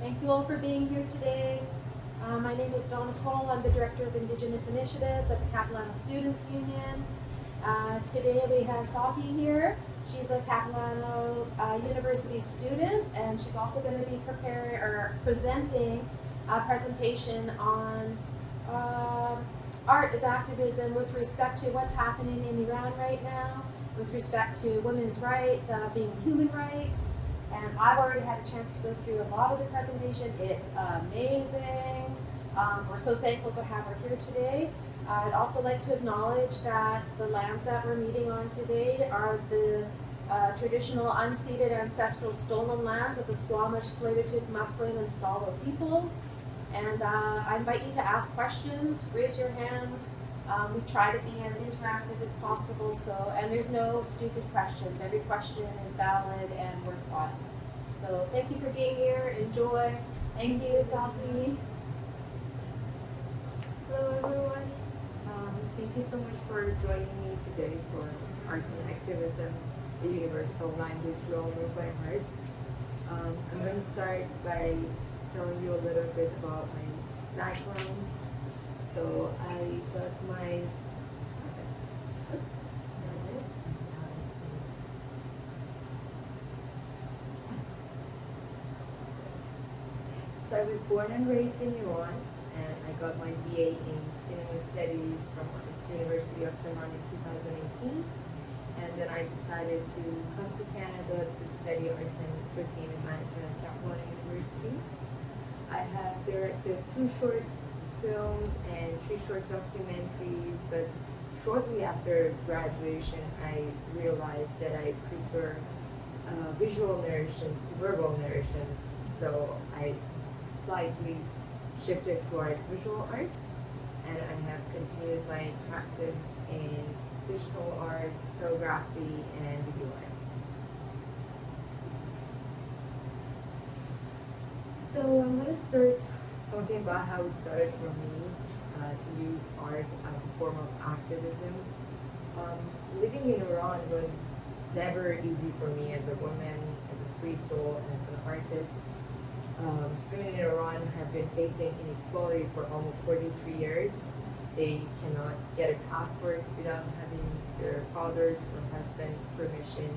Thank you all for being here today. My name is Donna Cole. I'm the Director of Indigenous Initiatives at the Capilano Students Union. Today we have Saki here. She's a Capilano University student, and she's also going to be presenting a presentation on art as activism with respect to what's happening in Iran right now, with respect to women's rights, being human rights. And I've already had a chance to go through a lot of the presentation. It's amazing. We're so thankful to have her here today. I'd also like to acknowledge that the lands that we're meeting on today are the traditional unceded ancestral stolen lands of the Squamish, Tsleil-Waututh, Musqueam, and Stalo peoples. And I invite you to ask questions, raise your hands. We try to be as interactive as possible, and there's no stupid questions. Every question is valid and worthwhile. So thank you for being here. Enjoy. Thank you, Saki. Hello, everyone. Thank you so much for joining me today for Art and Activism, the universal language we all know by heart. I'm going to start by telling you a little bit about my background. So I got my So I was born and raised in Iran, and I got my BA in Cinema Studies from the University of Tehran in 2018. And then I decided to come to Canada to study arts and entertainment management at Capilano University. I have directed 2 short films and 3 short documentaries, but shortly after graduation I realized that I prefer visual narrations to verbal narrations, so I slightly shifted towards visual arts, and I have continued my practice in digital art, photography, and video art. So I'm going to start talking about how it started for me to use art as a form of activism. Living in Iran was never easy for me as a woman, as a free soul, and as an artist. Women in Iran have been facing inequality for almost 43 years. They cannot get a passport without having their father's or husband's permission.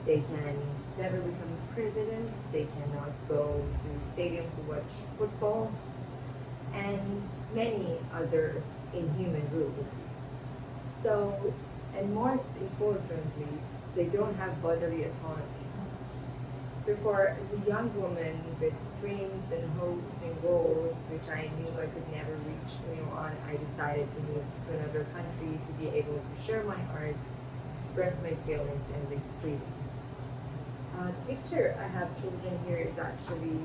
They can never become presidents. They cannot go to stadium to watch football, and many other inhuman rules. So, and most importantly, they don't have bodily autonomy. Therefore, as a young woman with dreams and hopes and goals, which I knew I could never reach in Iran, I decided to move to another country to be able to share my art, express my feelings, and live freely. The picture I have chosen here is actually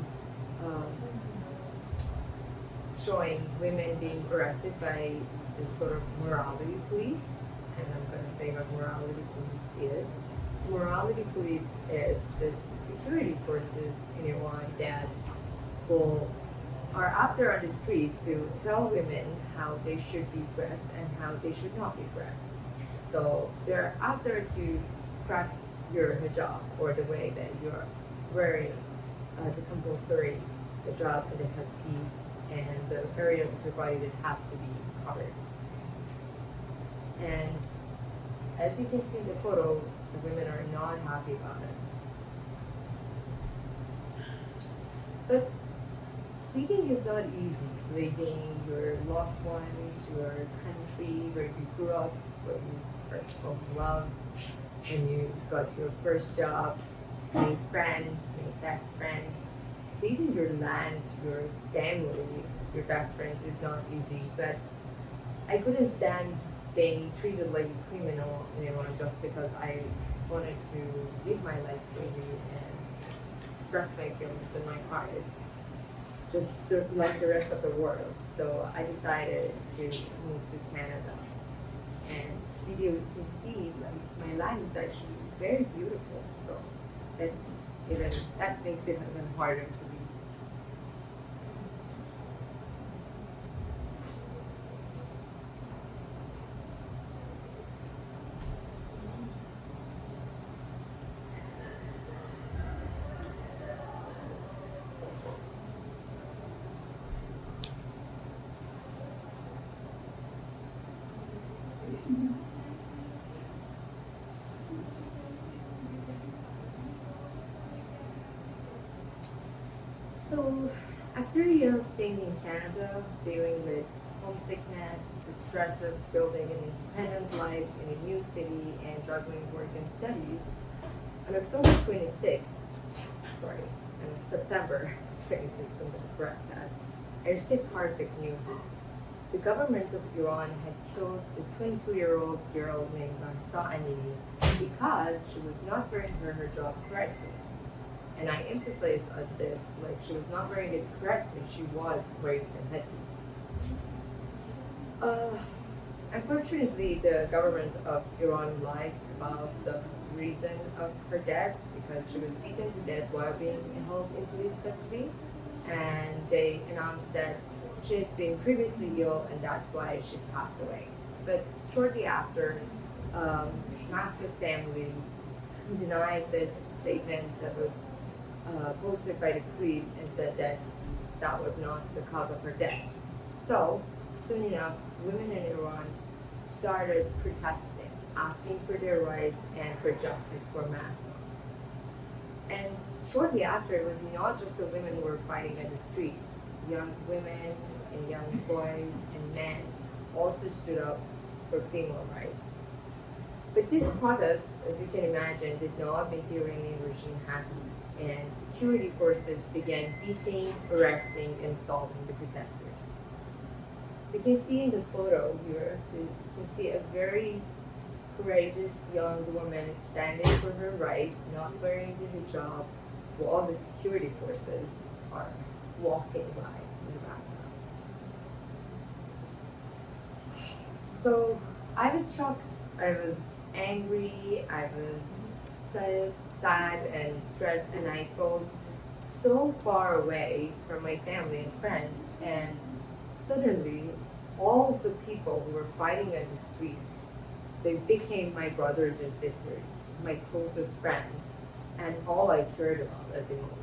showing women being arrested by this sort of morality police, and I'm going to say what morality police is. So morality police is this security forces in Iran that are out there on the street to tell women how they should be dressed and how they should not be dressed. So they're out there to correct your hijab, or the way that you're wearing the compulsory hijab and the headpiece and the areas of your body that has to be covered. And as you can see in the photo, the women are not happy about it. But fleeing is not easy. Fleeing your loved ones, your country, where you grew up, where you first fell in love, when you got your first job, made friends, made best friends. Leaving your land, your family, your best friends is not easy, but I couldn't stand being treated like a criminal in Iran just because I wanted to live my life freely and express my feelings and my heart, just like the rest of the world. So I decided to move to Canada. And video, you can see like my land is actually very beautiful. So that makes it even harder to leave. So, after a year of being in Canada, dealing with homesickness, the stress of building an independent life in a new city, and juggling work and studies, on October 26th, on September 26th, I'm going to correct that, I received horrific news. The government of Iran had killed the 22-year-old girl named Mahsa Amini because she was not wearing her hijab correctly. And I emphasize on this, like she was not wearing it correctly, she was wearing the headpiece. Unfortunately, the government of Iran lied about the reason of her death because she was beaten to death while being held in police custody, and they announced that she had been previously ill and that's why she passed away. But shortly after, Mahsa's family denied this statement that was posted by the police and said that that was not the cause of her death. So, soon enough, women in Iran started protesting, asking for their rights and for justice for Mahsa. And shortly after, it was not just the women who were fighting in the streets. Young women and young boys and men also stood up for female rights. But this protest, as you can imagine, did not make the Iranian regime happy, and security forces began beating, arresting, and assaulting the protesters. So you can see in the photo here, you can see a very courageous young woman standing for her rights, not wearing the hijab, while the security forces are walking by in the background. So I was shocked, I was angry, I was sad and stressed, and I felt so far away from my family and friends, and suddenly all the people who were fighting on the streets, they became my brothers and sisters, my closest friends, and all I cared about at the moment.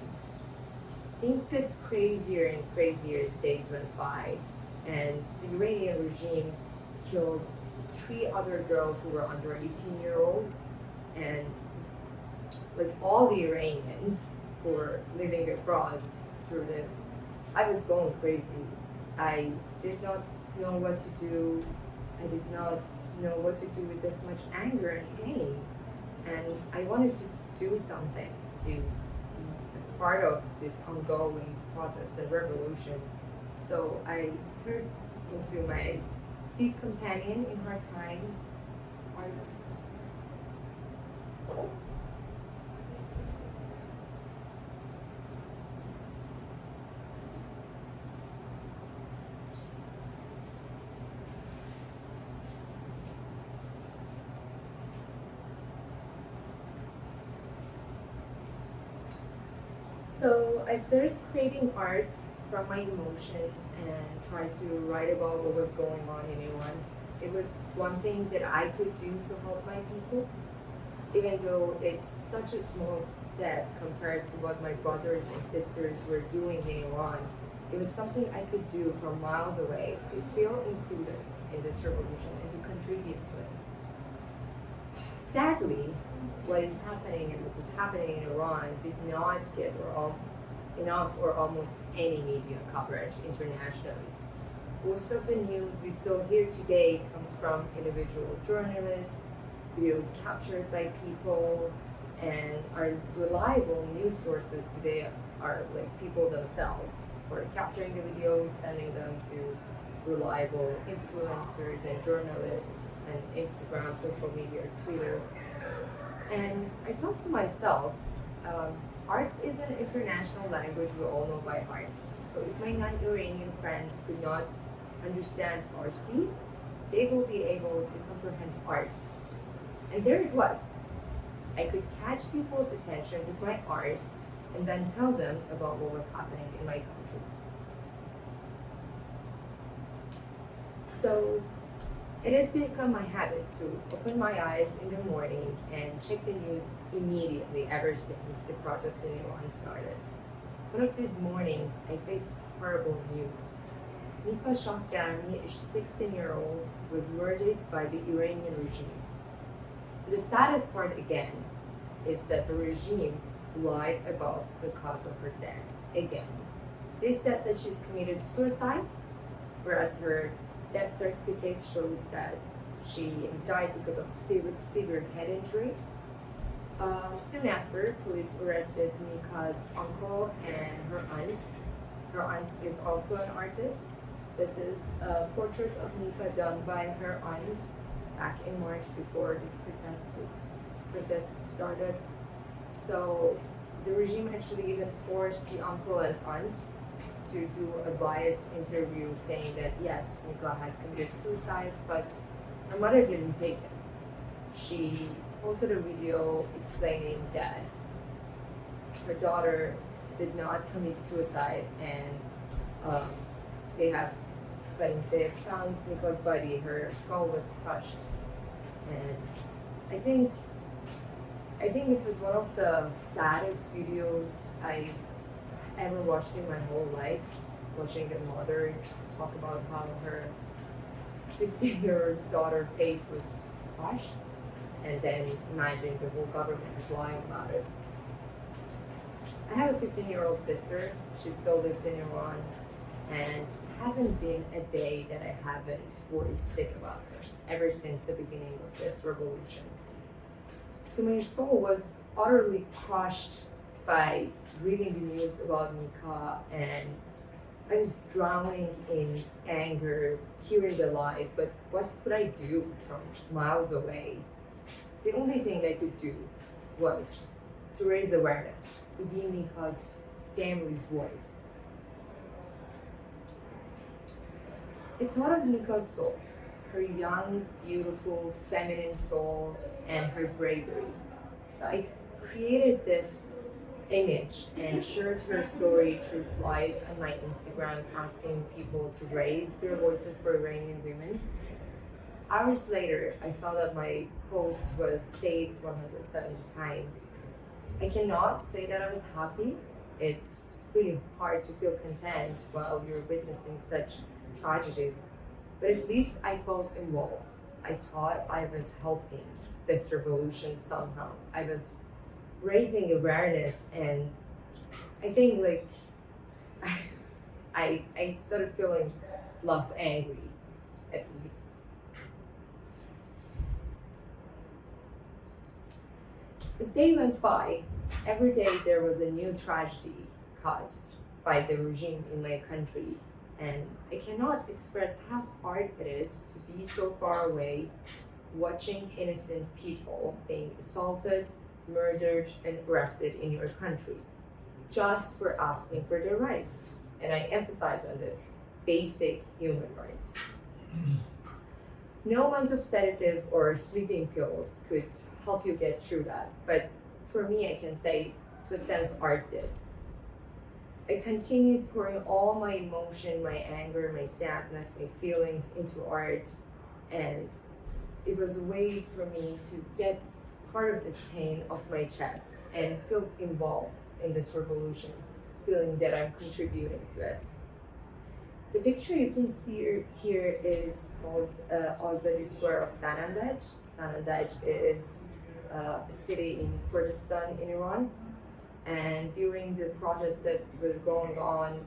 Things got crazier and crazier as days went by, and the Iranian regime killed 3 other girls who were under 18-year-old, and like all the Iranians who were living abroad through this, I was going crazy. I did not know what to do. I did not know what to do with this much anger and pain, and I wanted to do something to be a part of this ongoing protest and revolution. So I turned into my sweet companion in hard times, art. So I started creating art from my emotions and tried to write about what was going on in Iran. It was one thing that I could do to help my people, even though it's such a small step compared to what my brothers and sisters were doing in Iran. It was something I could do from miles away to feel included in this revolution and to contribute to it. Sadly, what is happening and what was happening in Iran did not get enough or almost any media coverage internationally. Most of the news we still hear today comes from individual journalists, videos captured by people, and our reliable news sources today are like people themselves who are capturing the videos, sending them to reliable influencers and journalists and Instagram, social media, Twitter. And I thought to myself, art is an international language we all know by heart. So if my non-Iranian friends could not understand Farsi, they will be able to comprehend art. And there it was. I could catch people's attention with my art and then tell them about what was happening in my country. So it has become my habit to open my eyes in the morning and check the news immediately ever since the protest in Iran started. One of these mornings, I faced horrible news. Nika Shahjarami, a 16-year-old, was murdered by the Iranian regime. The saddest part again is that the regime lied about the cause of her death again. They said that she's committed suicide, whereas her death certificate showed that she died because of severe head injury. Soon after, police arrested Nika's uncle and her aunt. Her aunt is also an artist. This is a portrait of Nika done by her aunt back in March before this protest started. So the regime actually even forced the uncle and aunt to do a biased interview saying that yes, Nika has committed suicide, but her mother didn't take it. She posted a video explaining that her daughter did not commit suicide, and when they found Nika's body, her skull was crushed. And I think it was one of the saddest videos I've ever watched in my whole life, watching a mother talk about how her 16-year-old daughter's face was crushed, and then imagine the whole government is lying about it. I have a 15-year-old sister. She still lives in Iran, and it hasn't been a day that I haven't worried sick about her ever since the beginning of this revolution. So my soul was utterly crushed by reading the news about Nika, and I was drowning in anger, hearing the lies, but what could I do from miles away? The only thing I could do was to raise awareness, to be Nika's family's voice. I thought of Nika's soul, her young, beautiful, feminine soul, and her bravery. So I created this image and shared her story through slides on my Instagram, asking people to raise their voices for Iranian women. Hours later, I saw that my post was saved 170 times. I cannot say that I was happy. It's really hard to feel content while you're witnessing such tragedies, but at least I felt involved. I thought I was helping this revolution somehow. I was raising awareness, and I think I started feeling less angry, at least. As day went by, every day there was a new tragedy caused by the regime in my country, and I cannot express how hard it is to be so far away, watching innocent people being assaulted, murdered, and arrested in your country, just for asking for their rights. And I emphasize on this, basic human rights. No amount of sedative or sleeping pills could help you get through that, but for me, I can say, to a sense, art did. I continued pouring all my emotion, my anger, my sadness, my feelings into art, and it was a way for me to get part of this pain off my chest and feel involved in this revolution, feeling that I'm contributing to it. The picture you can see here is called Azadi Square of Sanandaj. Sanandaj is a city in Kurdistan in Iran. And during the protests that were going on,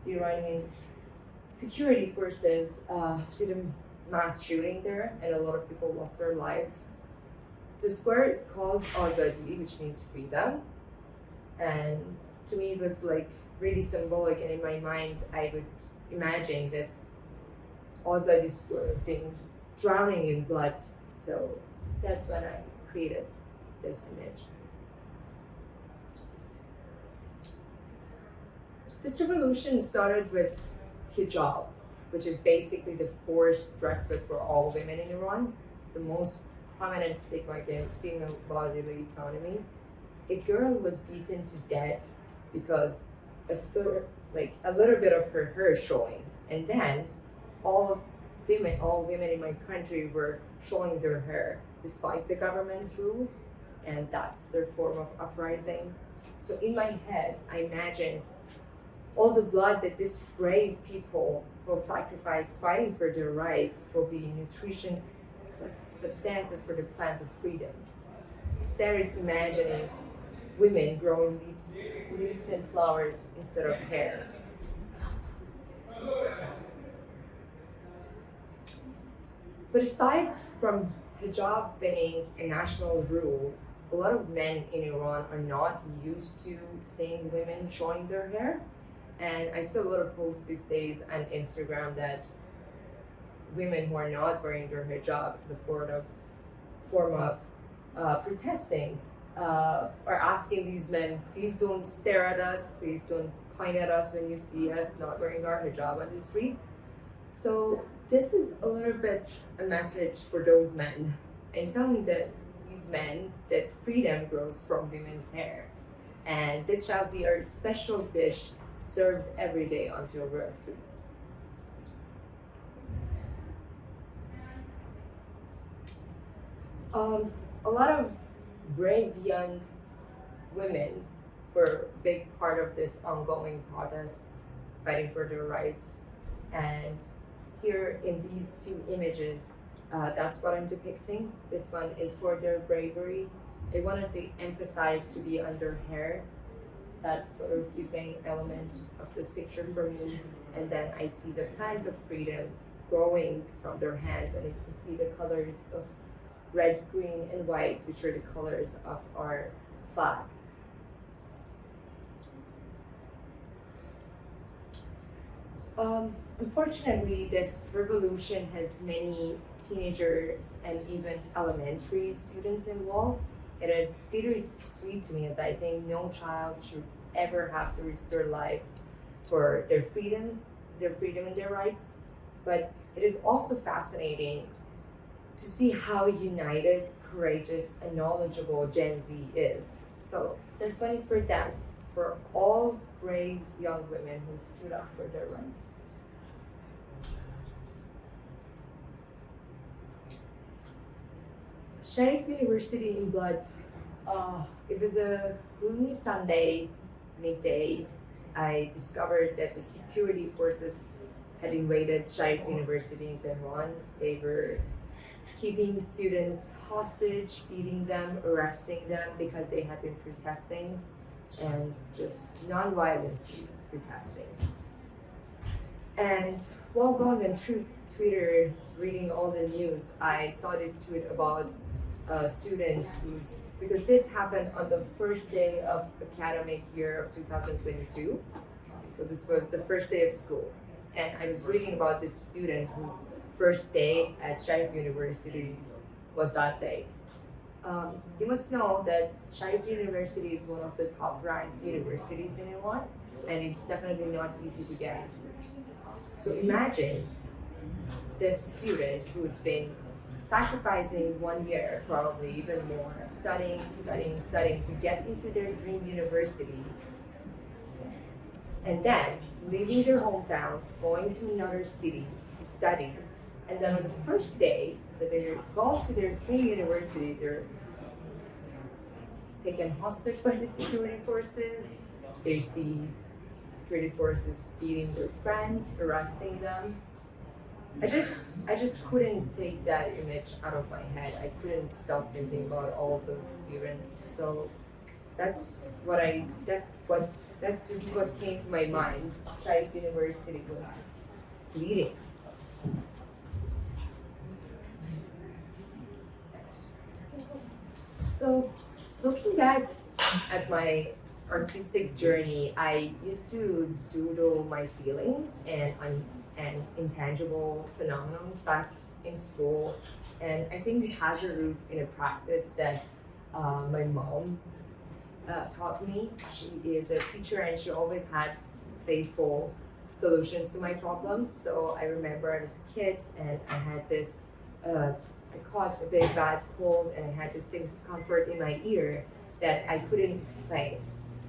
the Iranian security forces did a mass shooting there, and a lot of people lost their lives. The square is called Azadi, which means freedom. And to me, it was like really symbolic, and in my mind, I would imagine this Azadi Square being drowning in blood. So that's when I created this image. This revolution started with hijab, which is basically the forced dress code for all women in Iran, the most prominent stigma against female bodily autonomy. A girl was beaten to death because a little bit of her hair showing, and then all women in my country were showing their hair despite the government's rules, and that's their form of uprising. So in my head, I imagine all the blood that these brave people will sacrifice fighting for their rights will be nutrition substances for the plant of freedom. Instead of imagining women growing leaves and flowers instead of hair. But aside from hijab being a national rule, a lot of men in Iran are not used to seeing women showing their hair. And I saw a lot of posts these days on Instagram that women who are not wearing their hijab as a form of protesting are asking these men, please don't stare at us, please don't point at us when you see us not wearing our hijab on the street. So this is a little bit a message for those men and telling these men that freedom grows from women's hair. And this shall be our special dish served every day until we're free. A lot of brave young women were a big part of this ongoing protests fighting for their rights. And here in these two images, that's what I'm depicting. This one is for their bravery. I wanted to emphasize to be under hair. That's sort of the main element of this picture for me. And then I see the plants of freedom growing from their hands, and you can see the colors of red, green, and white, which are the colors of our flag. Unfortunately, this revolution has many teenagers and even elementary students involved. It is bittersweet to me, as I think no child should ever have to risk their life for their freedom and their rights. But it is also fascinating to see how united, courageous, and knowledgeable Gen Z is. So this one is for them, for all brave young women who stood up for their rights. Sharif University in blood. It was a gloomy Sunday midday. I discovered that the security forces had invaded Sharif University in Tehran. They were keeping students hostage, beating them, arresting them because they had been protesting and just non-violently protesting. And while going on Twitter, reading all the news, I saw this tweet about a student because this happened on the first day of academic year of 2022. So this was the first day of school. And I was reading about this student whose first day at Sharif University was that day. You must know that Sharif University is one of the top-ranked universities in Iran, and it's definitely not easy to get into. So imagine this student who's been sacrificing 1 year, probably even more, studying to get into their dream university, and then leaving their hometown, going to another city to study, and then on the first day that they're going to their dream university, they're taken hostage by the security forces. They see security forces beating their friends, arresting them. I just couldn't take that image out of my head. I couldn't stop thinking about all those students. So this is what came to my mind. Sharif University was bleeding. So looking back at my artistic journey, I used to doodle my feelings and intangible phenomena back in school. And I think it has a root in a practice that my mom taught me. She is a teacher and she always had playful solutions to my problems. So I remember I was a kid and I had this, I caught a big bad cold and I had this discomfort in my ear that I couldn't explain.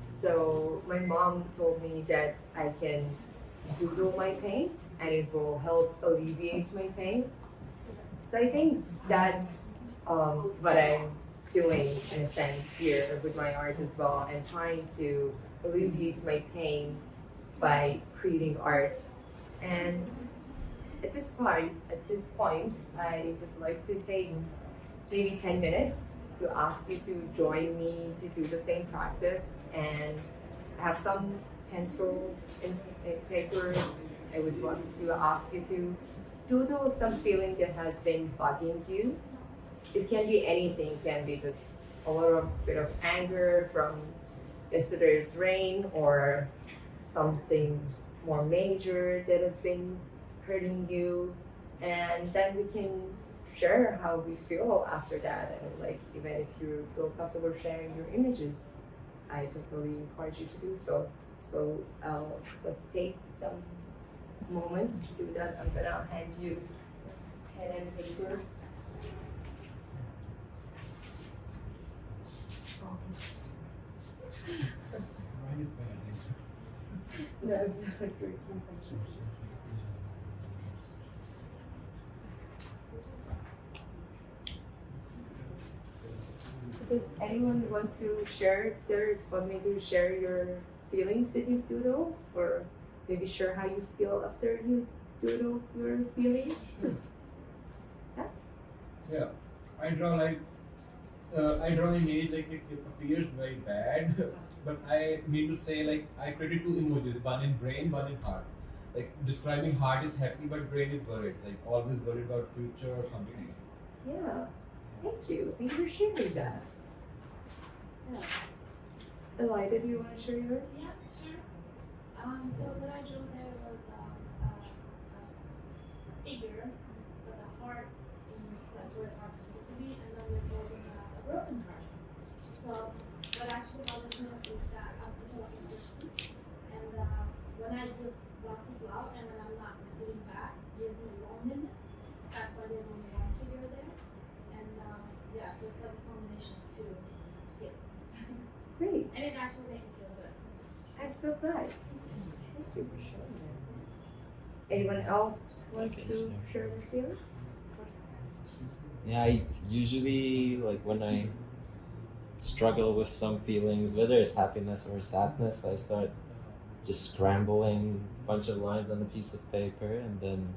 So my mom told me that I can doodle my pain and it will help alleviate my pain. So I think that's what I'm doing in a sense here with my art as well. I'm trying to alleviate my pain by creating art. And at this point, I would like to take maybe 10 minutes to ask you to join me to do the same practice, and I have some pencils and paper. I would want to ask you to doodle some feeling that has been bugging you. It can be anything, it can be just a little bit of anger from yesterday's rain, or something more major that has been hurting you. And then we can share how we feel after that. And like, even if you feel comfortable sharing your images, I totally encourage you to do so. So let's take some moments to do that. I'm gonna hand you pen and paper. Mine is bad. That's really cool. Does anyone want to share your feelings that you doodle, or maybe share how you feel after you doodle your feelings? Yeah, I draw I draw an image like it appears very bad, but I need to say like I created two emojis, one in brain, one in heart. Like describing heart is happy, but brain is worried, like always worried about future or something. Yeah, thank you. Thank you for sharing that. Yeah. Elida, do you want to share yours? Yeah, sure. So what I drew there was a figure with a heart in like where the heart supposed to be, and then we're holding a broken heart. So what actually bothers me is that I'm such a lucky person, and when I do lots of love and when I'm not receiving back, gives me loneliness. That's why there's only one figure there, and yeah, so it's like a combination of two. Yeah. Great. And it actually made me feel good. I'm so glad. Thank you for sharing that. Anyone else wants to share their feelings? Yeah, I usually, like, when I struggle with some feelings, whether it's happiness or sadness, I start just scrambling a bunch of lines on a piece of paper and then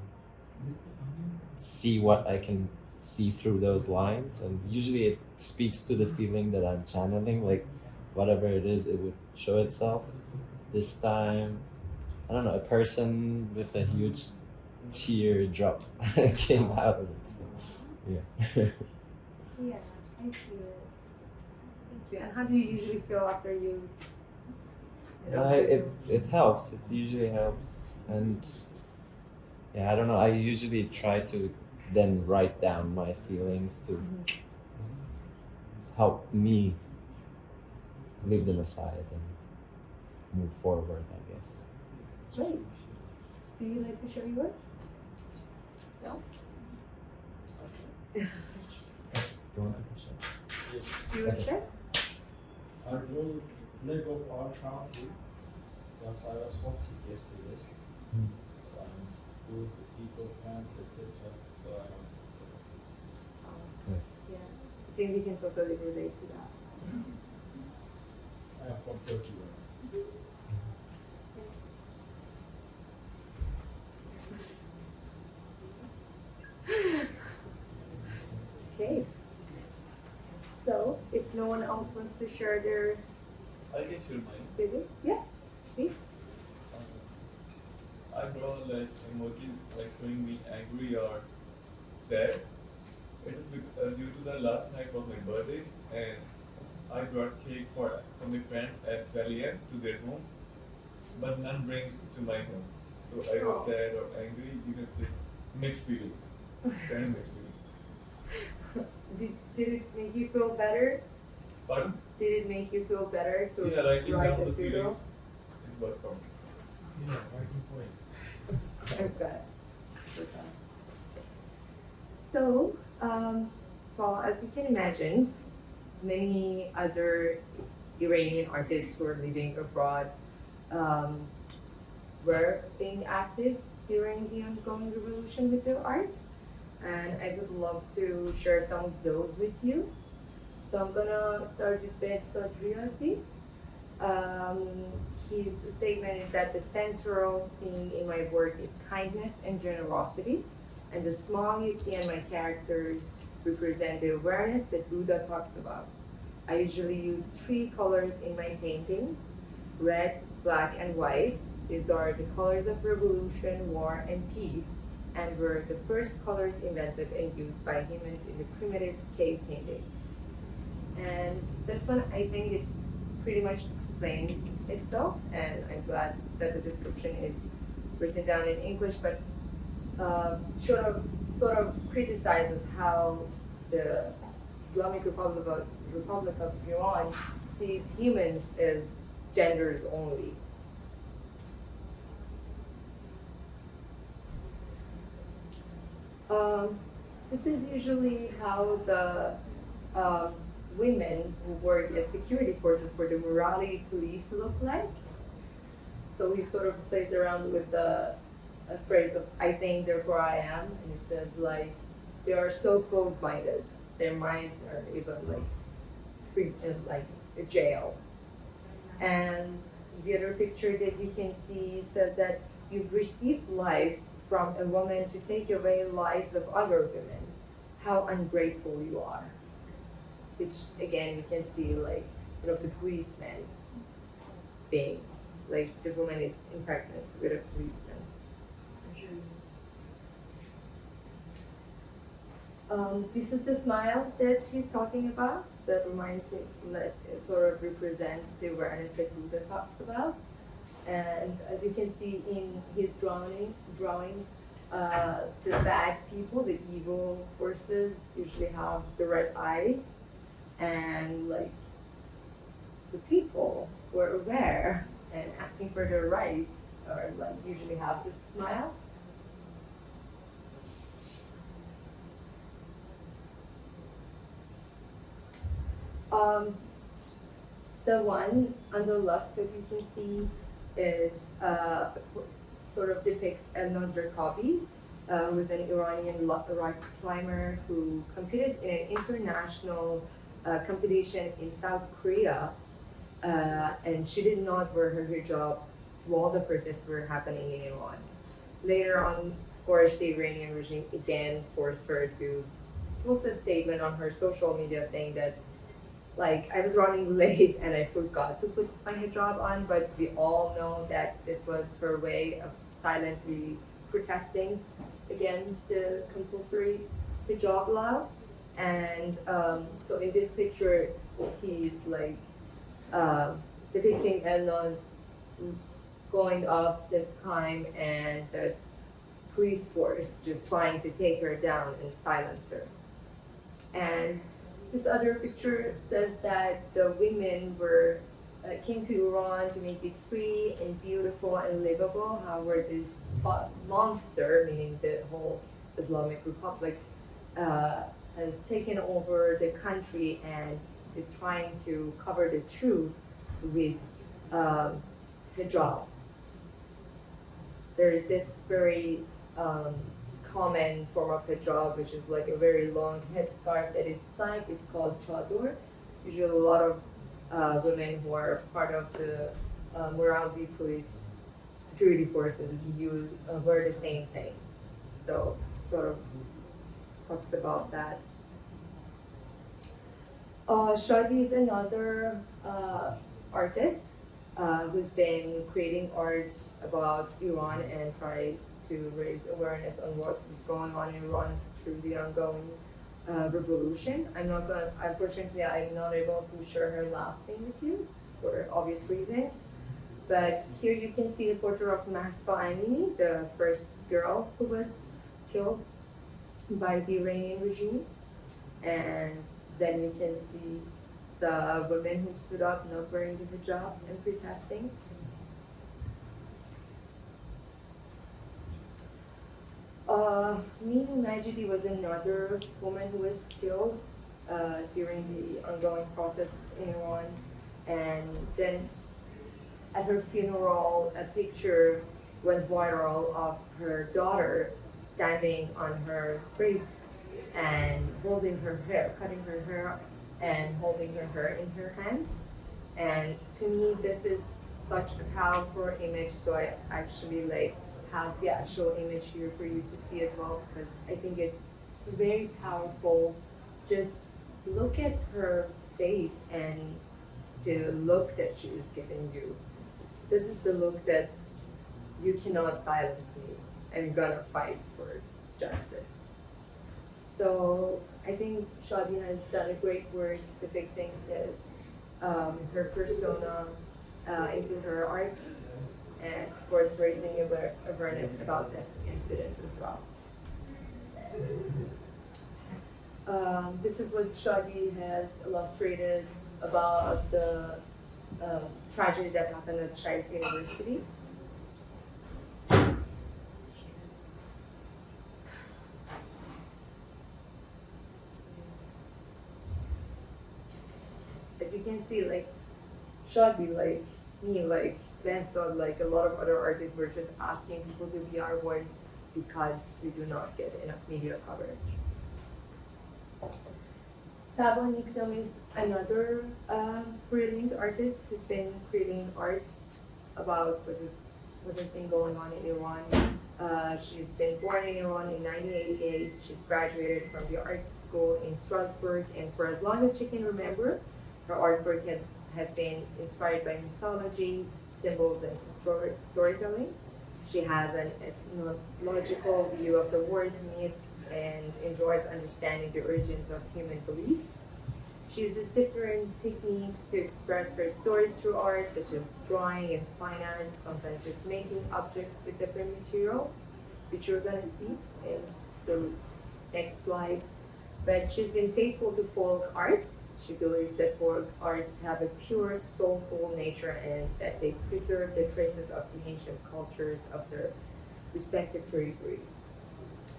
see what I can see through those lines. And usually it speaks to the feeling that I'm channeling, like whatever it is, it would show itself. This time, I don't know, a person with a huge tear drop came out of it. So, yeah. Yeah, thank you. Thank you. And how do you usually feel after you? It helps. It usually helps. And yeah, I don't know. I usually try to then write down my feelings to help me leave them aside and move forward, I guess. Great. Do you like to share yours? No? You want to share? Yes. Do you want to share? I drew leg of our country because I was homesick yesterday. And food, people, friends, etc. So I was. Yeah. I think we can totally relate to that. I am from Turkey. Okay. So, if no one else wants to share their I can share mine. feelings, yeah, please. I draw like emoji like showing me angry or sad. It is due to the last night was my birthday, and I brought cake for my friends at 12 a.m. to their home, but none bring to my home. So I was sad or angry. You can say mixed feelings, kind of mixed feelings. Did it make you feel better? Pardon? Did it make you feel better to Yeah, writing write down a the feelings, doodle? it worked for me. Yeah, writing poems. I've got it. So, well, as you can imagine, many other Iranian artists who are living abroad were being active during the ongoing revolution with their art, and I would love to share some of those with you. So I'm gonna start with Bed Sadriasi. His statement is that the central theme in my work is kindness and generosity, and the smile you see in my characters represent the awareness that Buddha talks about. I usually use 3 colors in my painting: red, black, and white. These are the colors of revolution, war, and peace, and were the first colors invented and used by humans in the primitive cave paintings. And this one, I think it pretty much explains itself, and I'm glad that the description is written down in English, but sort of criticizes how the Islamic Republic of Iran sees humans as genders only. This is usually how the women who work as security forces for the morality police look like. So he sort of plays around with the phrase of "I think, therefore I am," and it says like they are so close-minded, their minds are even like free in like a jail. And the other picture that you can see says that you've received life from a woman to take away lives of other women. How ungrateful you are. Which again you can see like sort of the policeman being like the woman is impregnant with a policeman. This is the smile that he's talking about that reminds him that it sort of represents the awareness that Buddha talks about. And as you can see in his drawings, the bad people, the evil forces, usually have the red eyes, and like the people who are aware and asking for their rights are like usually have this smile. The one on the left that you can see is sort of depicts El-Nazr Kabi, who was an Iranian rock climber who competed in an international competition in South Korea, and she did not wear her hijab while the protests were happening in Iran. Later on, of course, the Iranian regime again forced her to post a statement on her social media saying that like, I was running late and I forgot to put my hijab on, but we all know that this was her way of silently protesting against the compulsory hijab law. And so in this picture, he's like depicting Elna's going up this climb and this police force just trying to take her down and silence her. And this other picture says that the women came to Iran to make it free and beautiful and livable. However, this monster, meaning the whole Islamic Republic, has taken over the country and is trying to cover the truth with hijab. There is this very common form of hijab, which is like a very long headscarf that is black. It's called chador. Usually a lot of women who are part of the morality police security forces wear the same thing. So it sort of talks about that. Shadi is another artist who's been creating art about Iran and trying to raise awareness on what was going on in Iran through the ongoing revolution. Unfortunately, I'm not able to share her last name with you for obvious reasons. But here you can see the portrait of Mahsa Amini, the first girl who was killed by the Iranian regime. And then you can see the women who stood up not wearing the hijab and protesting. Mina Majidi was another woman who was killed during the ongoing protests in Iran, and then at her funeral, a picture went viral of her daughter standing on her grave and holding her hair, cutting her hair and holding her hair in her hand. And to me, this is such a powerful image, so I actually like have the actual image here for you to see as well, because I think it's very powerful. Just look at her face and the look that she is giving you. This is the look that you cannot silence me. I'm gonna fight for justice. So I think Shadi has done a great work depicting her persona into her art, and of course raising awareness about this incident as well. This is what Shadi has illustrated about the tragedy that happened at Capilano University. As you can see, like Shadi, like me, like Benson, like a lot of other artists, were just asking people to be our voice because we do not get enough media coverage. Sabo Nikdom is another brilliant artist who's been creating art about what has been going on in Iran. She's been born in Iran in 1988. She's graduated from the art school in Strasbourg, and for as long as she can remember, her artwork have been inspired by mythology, symbols, and storytelling. She has an ethnological view of the words, myth, and enjoys understanding the origins of human beliefs. She uses different techniques to express her stories through art, such as drawing and fine art, sometimes just making objects with different materials, which you're gonna see in the next slides. But she's been faithful to folk arts. She believes that folk arts have a pure, soulful nature and that they preserve the traces of the ancient cultures of their respective territories.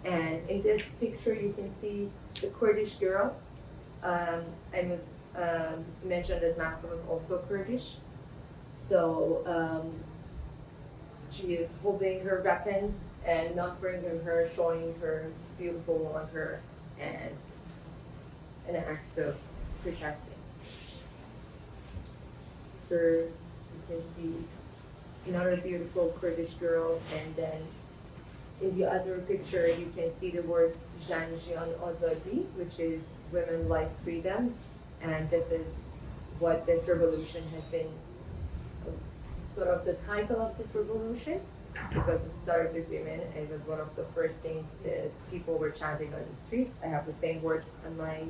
And in this picture, you can see the Kurdish girl. I must mention that Masa was also Kurdish. So she is holding her weapon and not wearing her hair, showing her beautiful long hair as an act of protesting. Here you can see another beautiful Kurdish girl, and then in the other picture you can see the words Jan Jian Azadi, which is women, life, freedom, and this is what this revolution has been, sort of the title of this revolution, because it started with women and it was one of the first things that people were chanting on the streets. I have the same words on my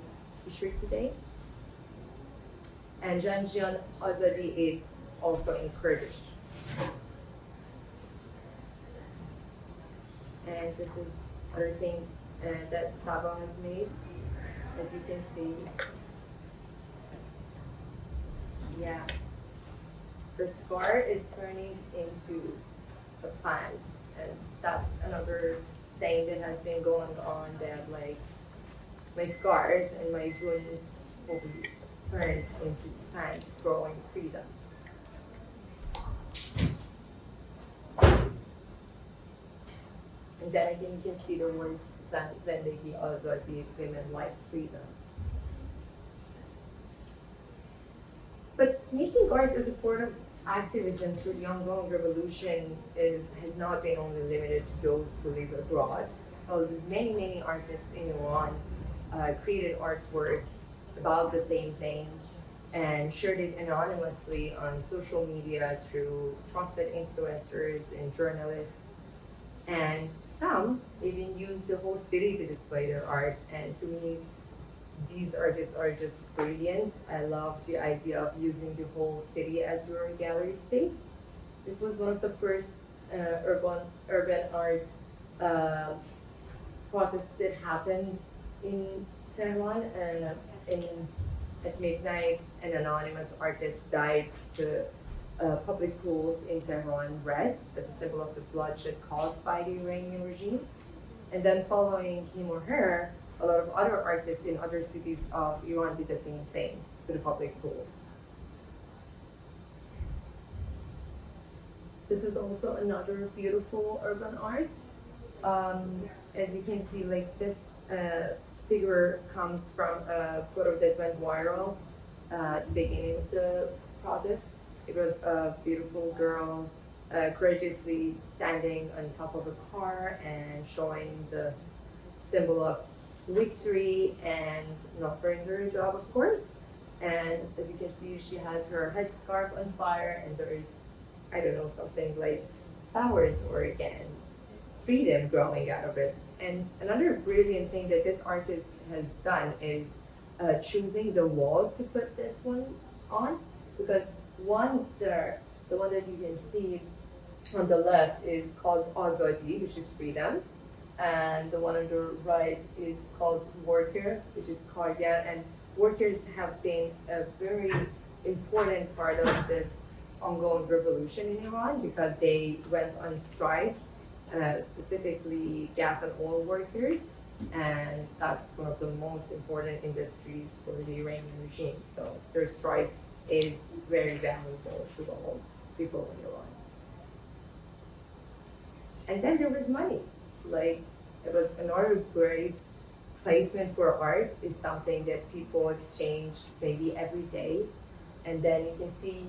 t-shirt today. And Jan Jian Azadi is also in Kurdish. And this is other things that Saba has made, as you can see. Yeah. Her scar is turning into a plant, and that's another saying that has been going on, that like my scars and my wounds will be turned into plants growing freedom. And then again you can see the words Zendegi Azadi, women, life, freedom. But making art as a form of activism through the ongoing revolution has not been only limited to those who live abroad. Many artists in Iran created artwork about the same thing and shared it anonymously on social media through trusted influencers and journalists. And some even used the whole city to display their art. And to me, these artists are just brilliant. I love the idea of using the whole city as your gallery space. This was one of the first urban art protests that happened in Tehran. At midnight, an anonymous artist dyed the public pools in Tehran red as a symbol of the bloodshed caused by the Iranian regime. And then following him or her, a lot of other artists in other cities of Iran did the same thing to the public pools. This is also another beautiful urban art. As you can see, like this figure comes from a photo that went viral at the beginning of the protest. It was a beautiful girl courageously standing on top of a car and showing the symbol of victory and not wearing her hijab, of course. And as you can see, she has her headscarf on fire, and there is, I don't know, something like flowers or again, freedom growing out of it. And another brilliant thing that this artist has done is choosing the walls to put this one on, because the one that you can see on the left is called Azadi, which is freedom, and the one on the right is called worker, which is Karya, and workers have been a very important part of this ongoing revolution in Iran because they went on strike, specifically gas and oil workers, and that's one of the most important industries for the Iranian regime. So their strike is very valuable to all people in Iran. And then there was money. Like, it was another great placement for art is something that people exchange maybe every day. And then you can see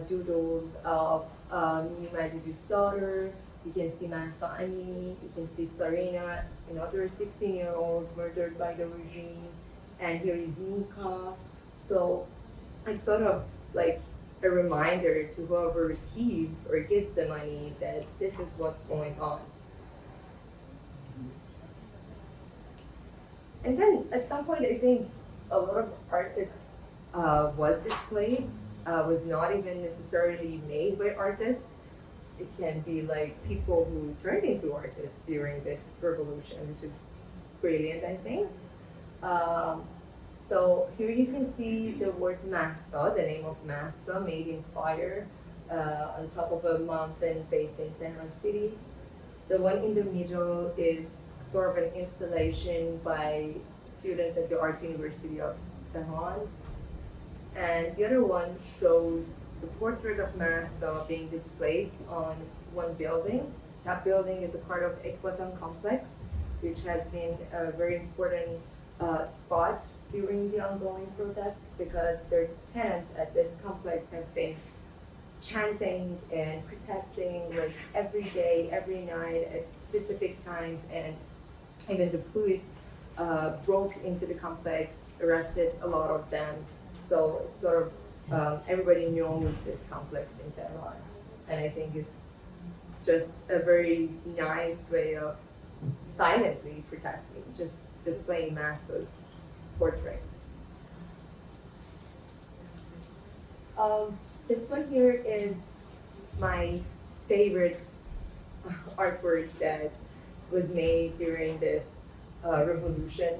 doodles of Mini Majid's daughter, you can see Mahsa Amini, you can see Sarina, another 16-year-old murdered by the regime, and here is Nika. So it's sort of like a reminder to whoever receives or gives the money that this is what's going on. And then at some point, I think a lot of art that was displayed was not even necessarily made by artists. It can be like people who turned into artists during this revolution, which is brilliant, I think. So here you can see the word Mahsa, the name of Mahsa, made in fire on top of a mountain facing Tehran city. The one in the middle is sort of an installation by students at the Art University of Tehran. And the other one shows the portrait of Mahsa being displayed on one building. That building is a part of Ekbatan complex, which has been a very important spot during the ongoing protests because their tenants at this complex have been chanting and protesting like every day, every night at specific times, and even the police broke into the complex, arrested a lot of them. So it's sort of everybody knows this complex in Tehran, and I think it's just a very nice way of silently protesting, just displaying Mahsa's portrait. This one here is my favorite artwork that was made during this revolution.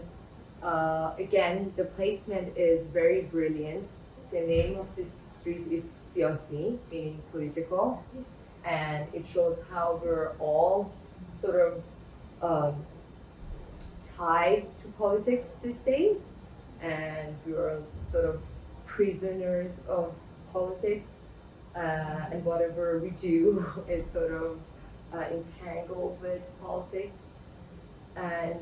Again, the placement is very brilliant. The name of this street is Siyasi, meaning political, and it shows how we're all sort of tied to politics these days, and we're sort of prisoners of politics, and whatever we do is sort of entangled with politics. And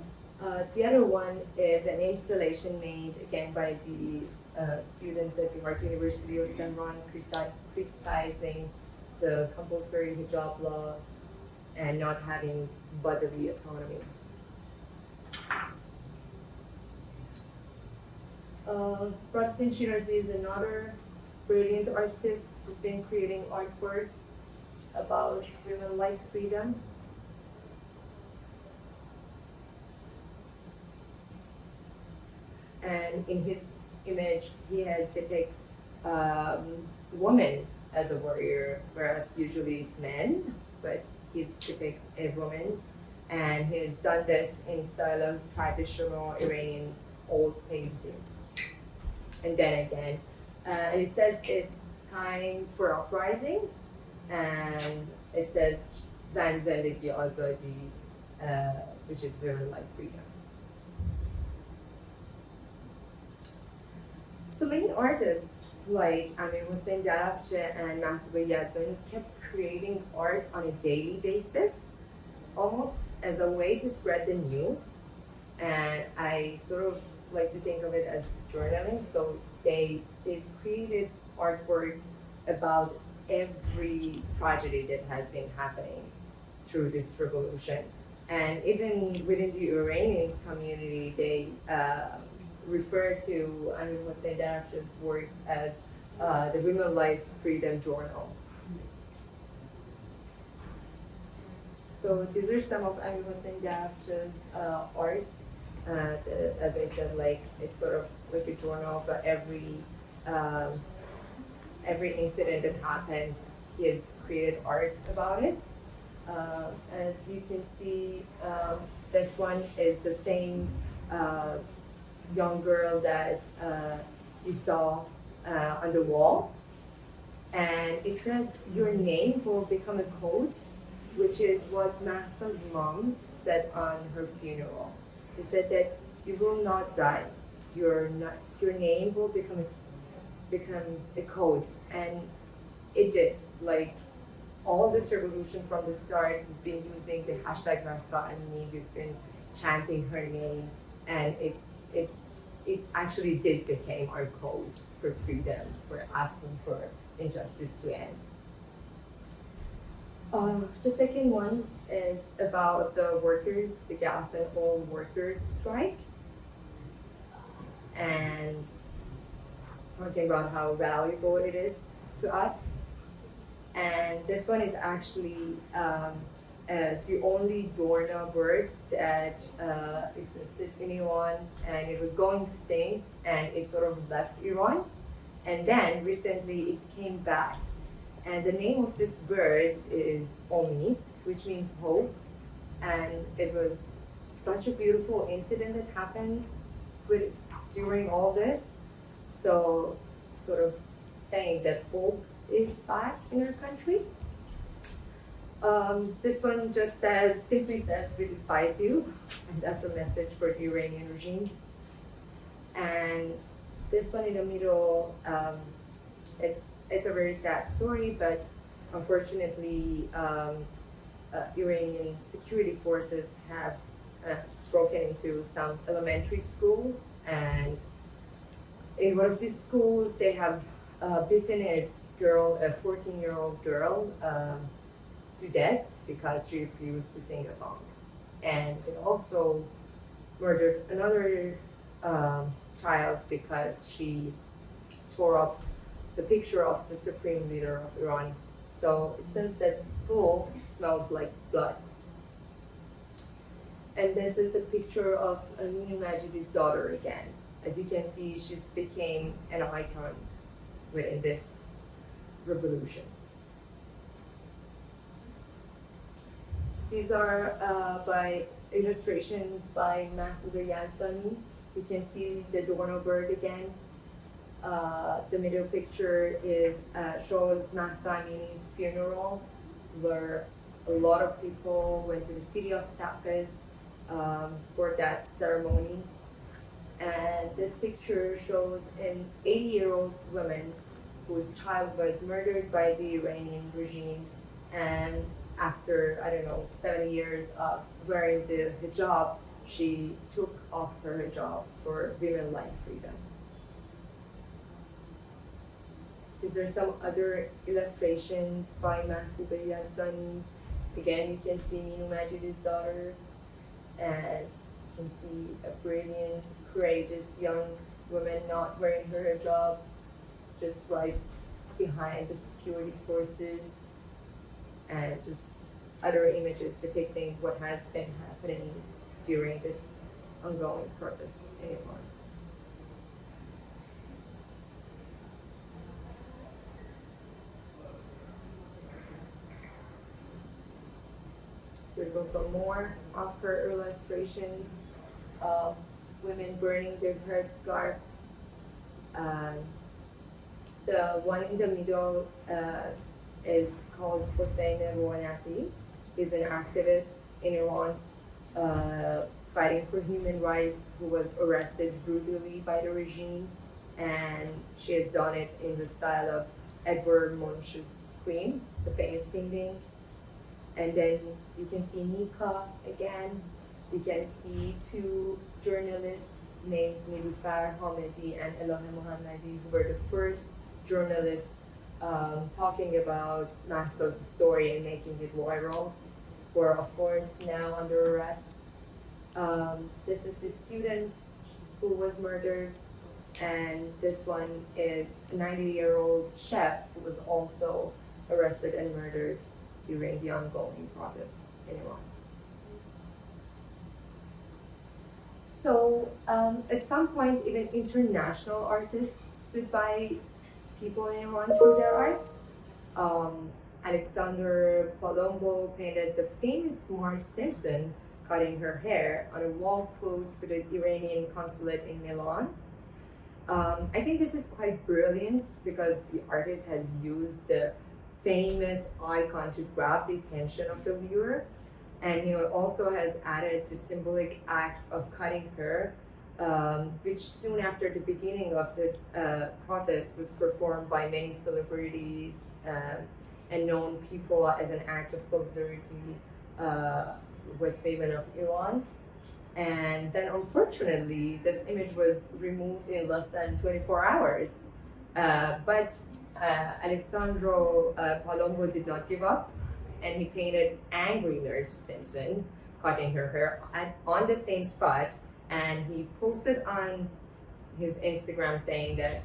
the other one is an installation made again by the students at the Art University of Tehran criticizing the compulsory hijab laws and not having bodily autonomy. Rustin Shirazi is another brilliant artist who's been creating artwork about human life freedom. And in his image, he has depicted woman as a warrior, whereas usually it's men, but he's depicted a woman, and he's done this in style of traditional Iranian old paintings. And then again, it says it's time for uprising, and it says Zan Zendegi Azadi, which is women like freedom. So many artists like Amir Hossein Darafche and Mahbub Yazdani kept creating art on a daily basis, almost as a way to spread the news. And I sort of like to think of it as journaling. So they they've created artwork about every tragedy that has been happening through this revolution. And even within the Iranian community, they refer to Amir Hossein Darafshah's works as the Women Life Freedom Journal. So these are some of Amir Hossein Darafshah's art. As I said, like it's sort of like a journal. So every incident that happened, he has created art about it. As you can see, this one is the same young girl that you saw on the wall. And it says, "Your name will become a code," which is what Mahsa's mom said on her funeral. She said that you will not die. Your name will become a code. And it did. Like, all this revolution from the start, we've been using the hashtag Mahsa and me, we've been chanting her name, and it actually did become our code for freedom, for asking for injustice to end. The second one is about the workers, the gas and oil workers strike, and talking about how valuable it is to us. And this one is actually the only doorknob bird that existed in Iran, and it was going extinct, and it sort of left Iran. And then recently it came back. And the name of this bird is Omi, which means hope. And it was such a beautiful incident that happened during all this. So, sort of saying that hope is back in our country. This one just simply says, "We despise you," and that's a message for the Iranian regime. And this one in the middle, it's a very sad story, but unfortunately, Iranian security forces have broken into some elementary schools, and in one of these schools, they have beaten a 14-year-old girl to death because she refused to sing a song. And they also murdered another child because she tore up the picture of the supreme leader of Iran. So it says that school smells like blood. And this is the picture of Aminu Majidi's daughter again. As you can see, she's became an icon within this revolution. These are by illustrations by Mahbouba Yazdani. You can see the doorknob bird again. The middle picture shows Mahsa Amini's funeral, where a lot of people went to the city of Saqqez for that ceremony. And this picture shows an 80-year-old woman whose child was murdered by the Iranian regime, and after, 70 years of wearing the hijab, she took off her hijab for women life freedom. These are some other illustrations by Mahbouba Yazdani. Again, you can see Minu Majidi's daughter, and you can see a brilliant, courageous young woman not wearing her hijab, just right behind the security forces, and just other images depicting what has been happening during this ongoing protest in Iran. There's also more of her illustrations, women burning their headscarves. The one in the middle is called Hossein Rouhani. He's an activist in Iran fighting for human rights, who was arrested brutally by the regime, and she has done it in the style of Edvard Munch's Scream, the famous painting. And then you can see Nika again, you can see two journalists named Nilufar Hamedi and Elohe Mohammadi, who were the first journalists talking about Mahsa's story and making it viral, were of course now under arrest. This is the student who was murdered, and this one is a 90-year-old chef who was also arrested and murdered during the ongoing protests in Iran. So at some point, even international artists stood by people in Iran through their art. Alexander Palombo painted the famous Marge Simpson cutting her hair on a wall close to the Iranian consulate in Milan. I think this is quite brilliant because the artist has used the famous icon to grab the attention of the viewer, and he also has added the symbolic act of cutting her, which soon after the beginning of this protest was performed by many celebrities and known people as an act of solidarity with women of Iran. And then unfortunately, this image was removed in less than 24 hours. But Alexandro Palombo did not give up, and he painted angry Nurse Simpson cutting her hair on the same spot, and he posted on his Instagram saying that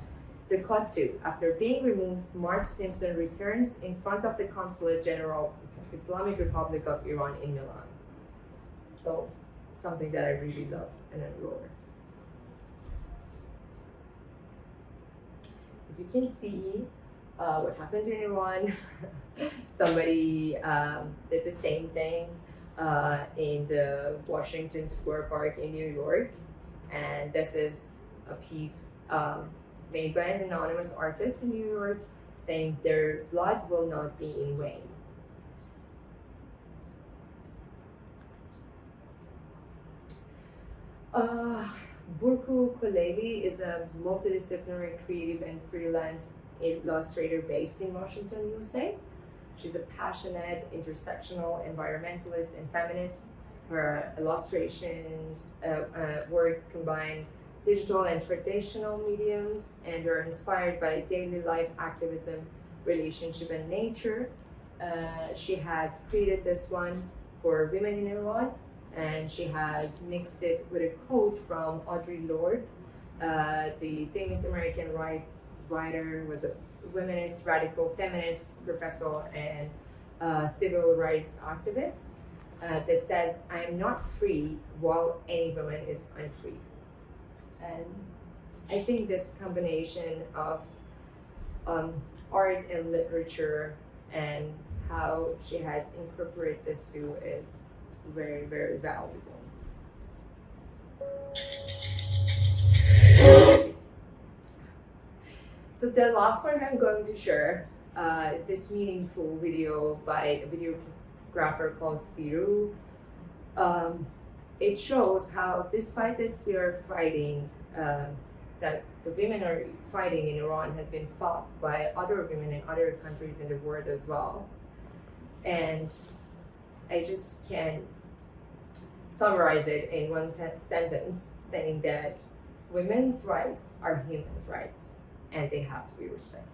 the cut to, after being removed, Marge Simpson returns in front of the Consulate General of the Islamic Republic of Iran in Milan. So, something that I really loved and adored. As you can see, what happened in Iran, somebody did the same thing in the Washington Square Park in New York. And this is a piece made by an anonymous artist in New York saying their blood will not be in vain. Burku Koleli is a multidisciplinary creative and freelance illustrator based in Washington, USA. She's a passionate, intersectional environmentalist and feminist. Her illustrations work combine digital and traditional mediums and are inspired by daily life activism, relationship, and nature. She has created this one for women in Iran, and she has mixed it with a quote from Audre Lorde, the famous American writer, was a womanist, radical feminist, professor, and civil rights activist, that says, "I am not free while any woman is unfree." And I think this combination of art and literature and how she has incorporated this too is very, very valuable. So the last one I'm going to share is this meaningful video by a videographer called Siru. It shows how despite that we are fighting, that the women are fighting in Iran has been fought by other women in other countries in the world as well. And I just can summarize it in one sentence, saying that women's rights are humans' rights and they have to be respected.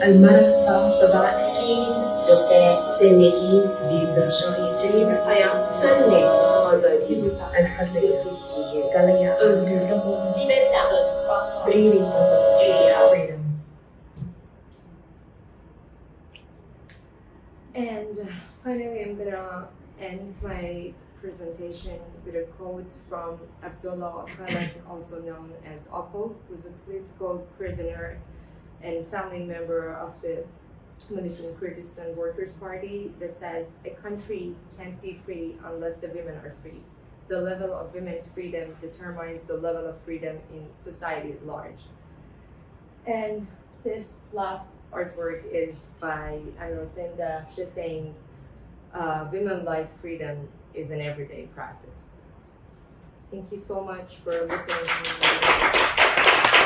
المرأة تضعین جسه زندگی شایجه hayat sönmek azadi الحرية galaya özgürlük breathing freedom. And finally, I'm gonna end my presentation with a quote from Abdullah Öcalan, also known as Oppo, who's a political prisoner and founding member of the militant Kurdistan Workers' Party, that says, "A country can't be free unless the women are free. The level of women's freedom determines the level of freedom in society at large." And this last artwork is by Anosinda. She's saying, women life freedom is an everyday practice. Thank you so much for listening to me.